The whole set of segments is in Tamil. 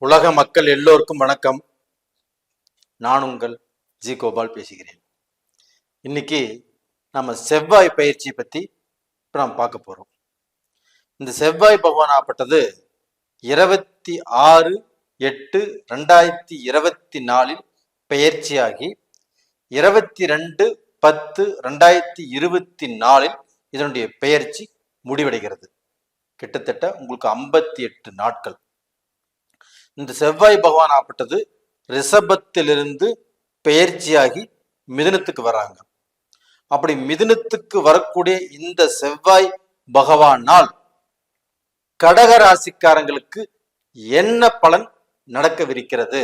உலக மக்கள் எல்லோருக்கும் வணக்கம். நான் உங்கள் ஜி கோபால் பேசுகிறேன். இன்னைக்கு நம்ம செவ்வாய் பயிற்சியை பற்றி இப்போ நாம் பார்க்க போகிறோம். இந்த செவ்வாய் பகவான் ஆப்பட்டது 26/8/2024 பெயர்ச்சியாகி 22/10/2024 இதனுடைய பெயர்ச்சி முடிவடைகிறது. கிட்டத்தட்ட உங்களுக்கு 58 நாட்கள். இந்த செவ்வாய் பகவான் ஆப்பட்டது ரிஷபத்திலிருந்து பெயர்ச்சியாகி மிதுனத்துக்கு வராங்க. அப்படி மிதுனத்துக்கு வரக்கூடிய இந்த செவ்வாய் பகவானால் கடக ராசிக்காரங்களுக்கு என்ன பலன் நடக்கவிருக்கிறது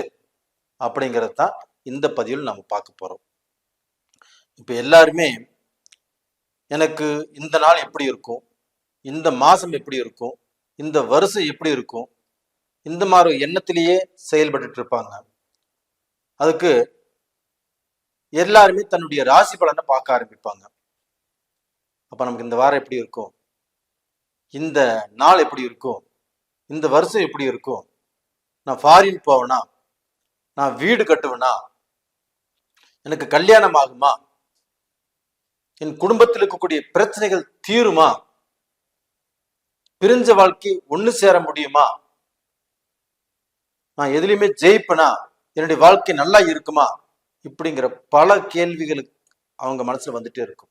அப்படிங்கிறது தான் இந்த பதிவில் நம்ம பார்க்க போறோம். இப்ப எல்லாருமே எனக்கு இந்த நாள் எப்படி இருக்கும், இந்த மாசம் எப்படி இருக்கும், இந்த வருஷம் எப்படி இருக்கும், இந்த மாதிரி எண்ணத்திலேயே செயல்பட்டு இருப்பாங்க. அதுக்கு எல்லாருமே தன்னுடைய ராசி பலனை பார்க்க ஆரம்பிப்பாங்க. அப்ப நமக்கு இந்த வாரம் எப்படி இருக்கும், இந்த நாள் எப்படி இருக்கும், இந்த வருஷம் எப்படி இருக்கும், நான் ஃபாரின் போவேனா, நான் வீடு கட்டுவேனா, எனக்கு கல்யாணம் ஆகுமா, என் குடும்பத்தில் இருக்கக்கூடிய பிரச்சனைகள் தீருமா, பிரிஞ்ச வாழ்க்கை ஒண்ணு சேர முடியுமா, நான் எதுலையுமே ஜெயிப்பனா, என்னுடைய வாழ்க்கை நல்லா இருக்குமா, இப்படிங்கிற பல கேள்விகளுக்கு அவங்க மனசுல வந்துட்டே இருக்கும்.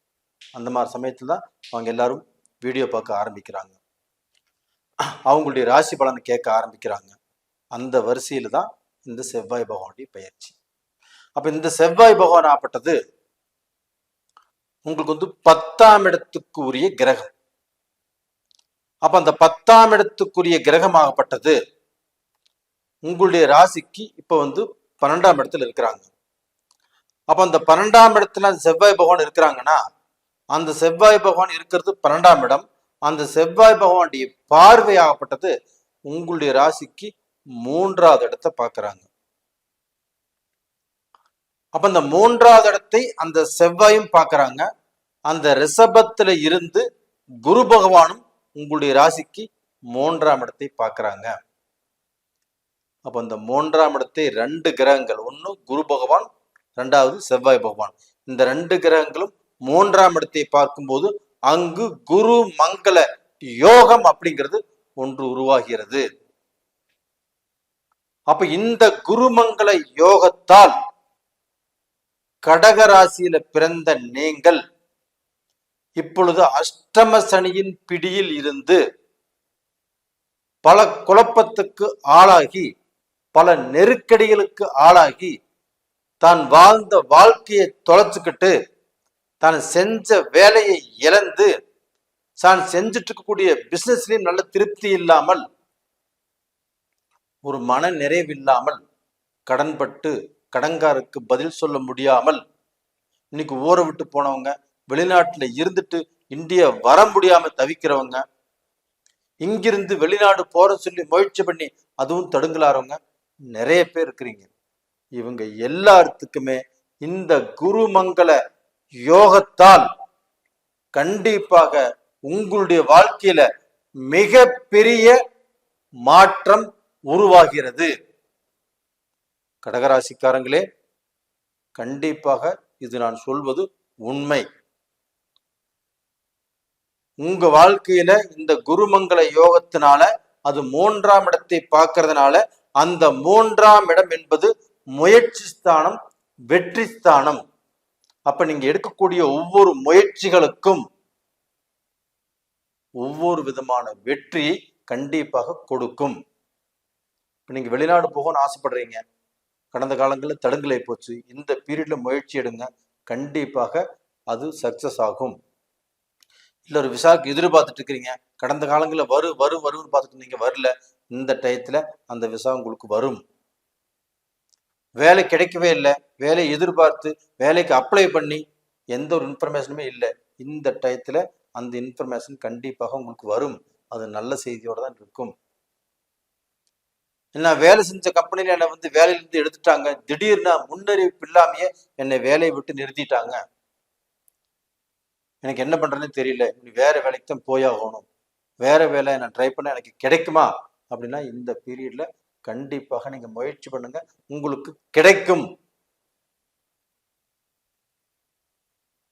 அந்த மாதிரி சமயத்துல தான் அவங்க எல்லாரும் வீடியோ பார்க்க ஆரம்பிக்கிறாங்க, அவங்களுடைய ராசி பலனை கேட்க ஆரம்பிக்கிறாங்க. அந்த வரிசையில தான் இந்த செவ்வாய் பகவானுடைய பயிற்சி. அப்ப இந்த செவ்வாய் பகவான் ஆப்பட்டது உங்களுக்கு 10ஆம் இடத்துக்கு உரிய கிரகம். அப்ப அந்த 10ஆம் இடத்துக்குரிய கிரகமாகப்பட்டது உங்களுடைய ராசிக்கு இப்ப 12ஆம் இடத்துல இருக்கிறாங்க. அப்ப அந்த 12ஆம் இடத்துல செவ்வாய் பகவான் இருக்கிறாங்கன்னா, அந்த செவ்வாய் பகவான் இருக்கிறது 12ஆம் இடம். அந்த செவ்வாய் பகவானுடைய பார்வையாகப்பட்டது உங்களுடைய ராசிக்கு 3ஆவது இடத்தை பார்க்கிறாங்க. அப்ப அந்த 3ஆவது இடத்தை அந்த செவ்வாயும் பார்க்கிறாங்க. அந்த ரிஷபத்துல இருந்து குரு பகவானும் உங்களுடைய ராசிக்கு 3ஆம் இடத்தை பார்க்கிறாங்க. அப்ப இந்த 3ஆம் இடத்தை 2 கிரகங்கள், ஒன்னு குரு பகவான், 2வது செவ்வாய் பகவான், இந்த 2 கிரகங்களும் 3ஆம் இடத்தை பார்க்கும்போது அங்கு குரு மங்கள யோகம் அப்படிங்கிறது ஒன்று உருவாகிறது. அப்ப இந்த குருமங்கள யோகத்தால் கடக ராசியில பிறந்த நீங்கள் இப்பொழுது அஷ்டம சனியின் பிடியில் இருந்து பல குழப்பத்துக்கு ஆளாகி, பல நெருக்கடிகளுக்கு ஆளாகி, தான் வாழ்ந்த வாழ்க்கையை தொலைச்சுக்கிட்டு, தான் செஞ்ச வேலையை இழந்து, தான் செஞ்சுட்டு இருக்கக்கூடிய பிசினஸ்லயும் நல்ல திருப்தி இல்லாமல், ஒரு மன நிறைவில்லாமல், கடன்பட்டு கடன்காருக்கு பதில் சொல்ல முடியாமல், இன்னைக்கு ஊரை விட்டு போனவங்க, வெளிநாட்டுல இருந்துட்டு இந்தியா வர முடியாம தவிக்கிறவங்க, இங்கிருந்து வெளிநாடு போற சொல்லி முயற்சி பண்ணி அதுவும் தடுங்கலாறவங்க நிறைய பேர் இருக்கிறீங்க. இவங்க எல்லாத்துக்குமே இந்த குருமங்கள யோகத்தால் கண்டிப்பாக உங்களுடைய வாழ்க்கையில மிக பெரிய மாற்றம் உருவாகிறது. கடகராசிக்காரங்களே, கண்டிப்பாக இது நான் சொல்வது உண்மை. உங்க வாழ்க்கையில இந்த குருமங்கள யோகத்தினால, அது 3ஆம் இடத்தை பார்க்கறதுனால, அந்த 3ஆம் இடம் என்பது முயற்சி ஸ்தானம், வெற்றி ஸ்தானம். அப்ப நீங்க எடுக்கக்கூடிய ஒவ்வொரு முயற்சிகளுக்கும் ஒவ்வொரு விதமான வெற்றியை கண்டிப்பாக கொடுக்கும். நீங்க வெளிநாடு போகணும்னு ஆசைப்படுறீங்க, கடந்த காலங்களில் தடுங்கலை போச்சு, இந்த பீரியட்ல முயற்சி எடுங்க, கண்டிப்பாக அது சக்சஸ் ஆகும். இல்ல ஒரு விசாவுக்கு எதிர்பார்த்துட்டு இருக்கிறீங்க, கடந்த காலங்களில் வரும்னு பார்த்துட்டு நீங்க வரல, இந்த டயத்துல அந்த விசா உங்களுக்கு வரும். வேலை கிடைக்கவே இல்லை, வேலையை எதிர்பார்த்து வேலைக்கு அப்ளை பண்ணி எந்த ஒரு இன்ஃபர்மேஷனுமே இல்லை, இந்த டயத்துல அந்த இன்ஃபர்மேஷன் கண்டிப்பாக உங்களுக்கு வரும். அது நல்ல செய்தியோட தான் இருக்கும். நான் வேலை செஞ்ச கம்பெனில என்னை வேலையிலிருந்து எடுத்துட்டாங்க, திடீர்னு முன்னறிவிப்பு இல்லாமையே என்னை வேலையை விட்டு நிறுத்திட்டாங்க, எனக்கு என்ன பண்றதுன்னு தெரியல, வேற வேலைக்கு தான் போயாகணும், வேற வேலை நான் ட்ரை பண்ண எனக்கு கிடைக்குமா அப்படின்னா, இந்த பீரியட்ல கண்டிப்பாக நீங்க முயற்சி பண்ணுங்க, உங்களுக்கு கிடைக்கும்.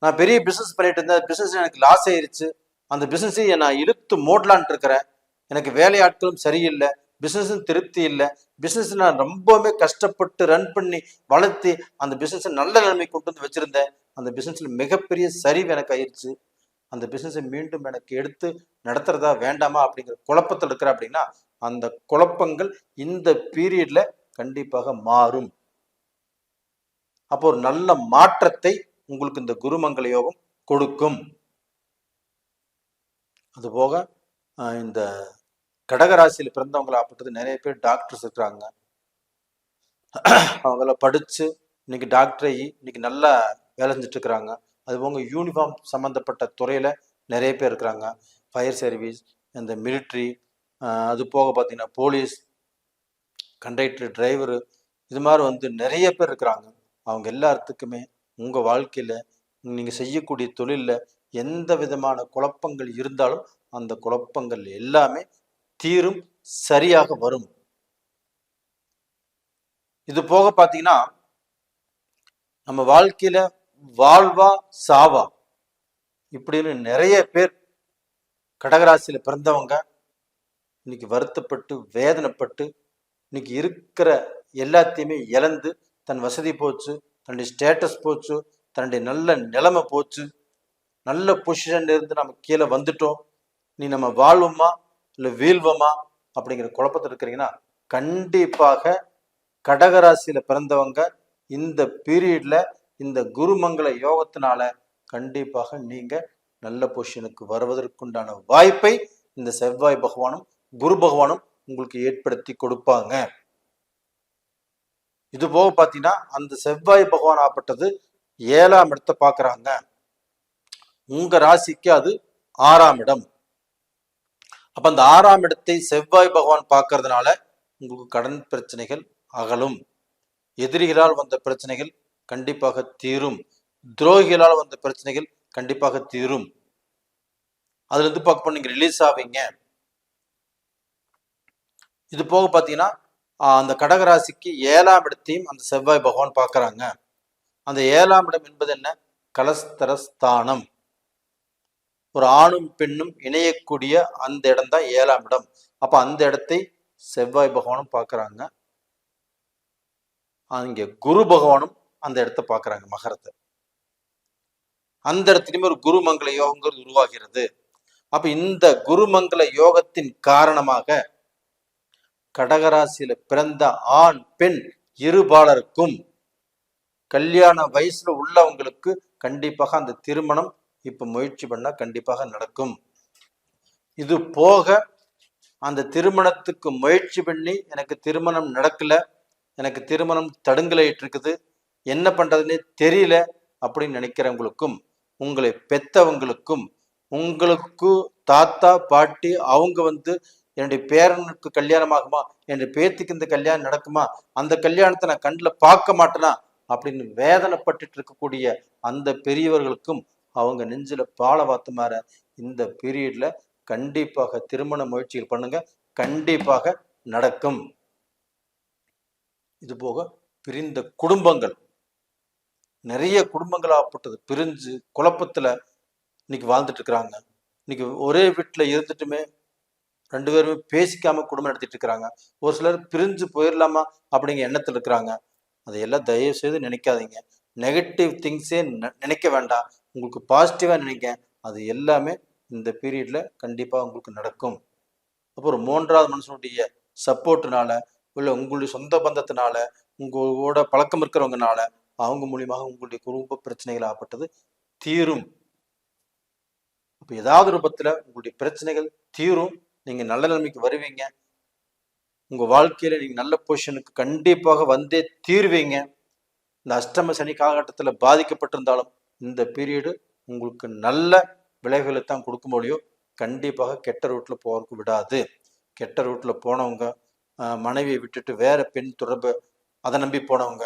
நான் பெரிய பிசினஸ் பண்ணிட்டு இருந்தேன், பிசினஸ் எனக்கு லாஸ் ஆயிருச்சு, அந்த பிசினஸை நான் இழுத்து மூடலான்ட்டு இருக்கிறேன், எனக்கு வேலையாட்களும் சரியில்லை, பிசினஸ் திருப்தி இல்லை, பிசினஸ் நான் ரொம்பவுமே கஷ்டப்பட்டு ரன் பண்ணி வளர்த்து அந்த பிசினஸ் நல்ல நிலைமை கொண்டு வந்து வச்சிருந்தேன், அந்த பிசினஸ்ல மிகப்பெரிய சரிவு எனக்கு ஆயிடுச்சு, அந்த பிசினஸை மீண்டும் எனக்கு எடுத்து நடத்துறதா வேண்டாமா அப்படிங்கிற குழப்பத்தில் இருக்கிற அப்படின்னா அந்த குழப்பங்கள் இந்த பீரியட்ல கண்டிப்பாக மாறும். அப்போ ஒரு நல்ல மாற்றத்தை உங்களுக்கு இந்த குருமங்கள யோகம் கொடுக்கும். அதுபோக இந்த கடகராசியில் பிறந்தவங்களை ஆப்பட்டது நிறைய பேர் டாக்டர்ஸ் இருக்கிறாங்க, அவங்கள படிச்சு இன்னைக்கு டாக்டரை இன்னைக்கு நல்லா வேலை செஞ்சுட்டு இருக்கிறாங்க. அதுபோக யூனிஃபார்ம் சம்மந்தப்பட்ட துறையில நிறைய பேர் இருக்கிறாங்க, ஃபயர் சர்வீஸ், இந்த மிலிட்ரி, அது போக பார்த்தீங்கன்னா போலீஸ், கண்டக்டர், டிரைவரு, இது மாதிரி நிறைய பேர் இருக்கிறாங்க. அவங்க எல்லாத்துக்குமே உங்க வாழ்க்கையில நீங்க செய்யக்கூடிய தொழில்ல எந்த விதமான குழப்பங்கள் இருந்தாலும் அந்த குழப்பங்கள் எல்லாமே தீரும், சரியாக வரும். இது போக பார்த்தீங்கன்னா நம்ம வாழ்க்கையில வாழ்வா சாவா இப்படின்னு நிறைய பேர் கடகராசியில பிறந்தவங்க இன்னைக்கு வருத்தப்பட்டு வேதனைப்பட்டு இன்னைக்கு இருக்கிற எல்லாத்தையுமே இழந்து தன் வசதி போச்சு, தன்னுடைய ஸ்டேட்டஸ் போச்சு, தன்னுடைய நல்ல நிலைமை போச்சு, நல்ல பொசிஷன்ல இருந்து நம்ம கீழே வந்துட்டோம், நீ நம்ம வாழ்வோமா இல்லை வீழ்வோமா அப்படிங்கிற குழப்பத்தில் இருக்கிறீங்கன்னா கண்டிப்பாக கடகராசியில பிறந்தவங்க இந்த பீரியட்ல இந்த குருமங்கள யோகத்தினால கண்டிப்பாக நீங்க நல்ல பொசிஷனுக்கு வருவதற்குண்டான வாய்ப்பை இந்த செவ்வாய் பகவானும் குரு பகவானும் உங்களுக்கு ஏற்படுத்தி கொடுப்பாங்க. இது போக பார்த்தீங்கன்னா அந்த செவ்வாய் பகவான் ஆப்பட்டது 7ஆம் இடத்தை பார்க்கறாங்க, உங்க ராசிக்கு அது 6ஆம் இடம். அப்ப அந்த 6ஆம் இடத்தை செவ்வாய் பகவான் பார்க்கறதுனால உங்களுக்கு கடன் பிரச்சனைகள் அகலும், எதிரிகளால் வந்த பிரச்சனைகள் கண்டிப்பாக தீரும், துரோகிகளால் வந்த பிரச்சனைகள் கண்டிப்பாக தீரும், அதுல இருந்து பார்க்க நீங்க ரிலீஸ் ஆவீங்க. இது போக பார்த்தீங்கன்னா அந்த கடகராசிக்கு 7ஆம் இடத்தையும் அந்த செவ்வாய் பகவான் பார்க்கறாங்க. அந்த 7ஆம் இடம் என்பது என்ன? கலஸ்தரஸ்தானம், ஒரு ஆணும் பெண்ணும் இணையக்கூடிய அந்த இடம் தான் 7ஆம் இடம். அப்ப அந்த இடத்தை செவ்வாய் பகவானும் பார்க்கறாங்க, அங்க குரு பகவானும் அந்த இடத்தை பார்க்கறாங்க, மகரத்தை. அந்த இடத்துலயுமே ஒரு குருமங்கள யோகங்கிறது உருவாகிறது. அப்ப இந்த குருமங்கள யோகத்தின் காரணமாக கடகராசியில பிறந்த ஆண் பெண் இருபாலருக்கும் கல்யாண வயசுல உள்ளவங்களுக்கு கண்டிப்பாக அந்த திருமணம் இப்ப முயற்சி பண்ணா கண்டிப்பாக நடக்கும். இது போக அந்த திருமணத்துக்கு முயற்சி பண்ணி எனக்கு திருமணம் நடக்கல, எனக்கு திருமணம் தடுங்கலாயிட்டு இருக்குது, என்ன பண்றதுன்னே தெரியல அப்படின்னு நினைக்கிறவங்களுக்கும், உங்களை பெத்தவங்களுக்கும், உங்களுக்கு தாத்தா பாட்டி அவங்க என்னுடைய பேரனுக்கு கல்யாணம் ஆகுமா, என்னுடைய பேத்திக்கு இந்த கல்யாணம் நடக்குமா, அந்த கல்யாணத்தை நான் கண்ணில் பார்க்க மாட்டேனா அப்படின்னு வேதனைப்பட்டு இருக்கக்கூடிய அந்த பெரியவர்களுக்கும் அவங்க நெஞ்சில பால வாத்து மாற இந்த பீரியட்ல கண்டிப்பாக திருமண முயற்சிகள் பண்ணுங்க, கண்டிப்பாக நடக்கும். இது போக பிரிந்த குடும்பங்கள், நிறைய குடும்பங்கள் ஆப்பட்டது பிரிஞ்சு குழப்பத்துல இன்னைக்கு வாழ்ந்துட்டு இருக்கிறாங்க. இன்னைக்கு ஒரே வீட்டுல இருந்துட்டுமே 2 பேருமே பேசிக்காம குடும்பம் நடத்திட்டு இருக்கிறாங்க. ஒரு சிலர் பிரிஞ்சு போயிடலாமா அப்படிங்கிற எண்ணத்துல இருக்கிறாங்க. அதையெல்லாம் தயவு செய்து நினைக்காதீங்க, நெகட்டிவ் திங்ஸே நினைக்க வேண்டாம், உங்களுக்கு பாசிட்டிவா நினைக்க, அது எல்லாமே இந்த பீரியட்ல கண்டிப்பா உங்களுக்கு நடக்கும். அப்போ ஒரு 3வது மனுஷனுடைய சப்போர்ட்னால இல்லை உங்களுடைய சொந்த பந்தத்தினால உங்களோட பழக்கம் இருக்கிறவங்கனால அவங்க மூலியமாக உங்களுடைய குடும்ப பிரச்சனைகள் ஆகப்பட்டது தீரும். அப்ப ஏதாவது ரூபத்துல உங்களுடைய பிரச்சனைகள் தீரும், நீங்க நல்ல நிலைமைக்கு வருவீங்க, உங்க வாழ்க்கையில நீங்க நல்ல பொசிஷனுக்கு கண்டிப்பாக வந்தே தீர்வீங்க. இந்த அஷ்டம சனி காலகட்டத்துல பாதிக்கப்பட்டிருந்தாலும் இந்த பீரியடு உங்களுக்கு நல்ல விளைவுகளை தான் கொடுக்க முடியும், கண்டிப்பாக கெட்ட ரூட்ல போறதுக்கு விடாது. கெட்ட ரூட்ல போனவங்க, மனைவியை விட்டுட்டு வேற பெண் தொடர்பு அதை நம்பி போனவங்க,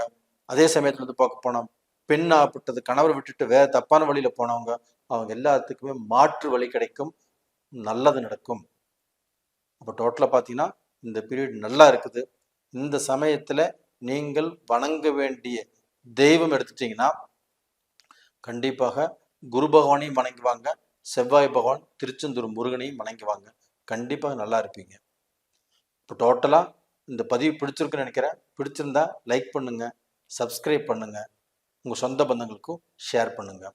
அதே சமயத்துல பார்க்க போனோம் பெண் ஆப்பட்டது கணவரை விட்டுட்டு வேற தப்பான வழியில போனவங்க, அவங்க எல்லாத்துக்குமே மாற்று வழி கிடைக்கும், நல்லது நடக்கும். அப்போ டோட்டலா பார்த்தீங்கன்னா இந்த பீரியட் நல்லா இருக்குது. இந்த சமயத்தில் நீங்கள் வணங்க வேண்டிய தெய்வம் எடுத்துட்டீங்கன்னா கண்டிப்பாக குரு பகவானையும் வணங்குவாங்க, செவ்வாய் பகவான் திருச்செந்தூர் முருகனையும் வணங்குவாங்க. கண்டிப்பாக நல்லா இருப்பீங்க. இப்போ டோட்டலாக இந்த பதிவு பிடிச்சிருக்குன்னு நினைக்கிறேன். பிடிச்சிருந்தா லைக் பண்ணுங்க, சப்ஸ்கிரைப் பண்ணுங்க, உங்கள் சொந்த பந்தங்களுக்கும் ஷேர் பண்ணுங்க.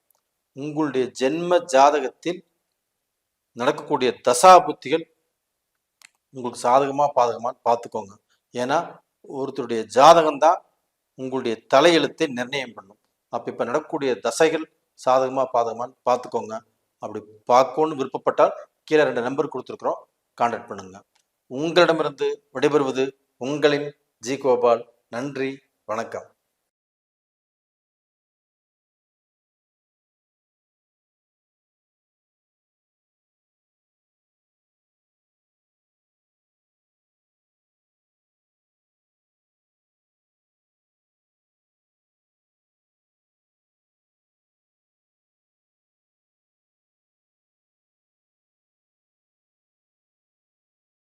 உங்களுடைய ஜென்ம ஜாதகத்தில் நடக்கக்கூடிய தசாபுத்திகள் உங்களுக்கு சாதகமாக பாதகமாக பார்த்துக்கோங்க. ஏன்னா ஒருத்தருடைய ஜாதகம் தான் உங்களுடைய தலையெழுத்தை நிர்ணயம் பண்ணும். அப்போ இப்போ நடக்கக்கூடிய தசைகள் சாதகமாக பாதகமான்னு பார்த்துக்கோங்க. அப்படி பார்க்கணும்னு விருப்பப்பட்டால் கீழே 2 நம்பர் கொடுத்துருக்குறோம், கான்டாக்ட் பண்ணுங்க. உங்களிடமிருந்து விடைபெறுவது உங்களின் ஜி கோபால். நன்றி, வணக்கம்.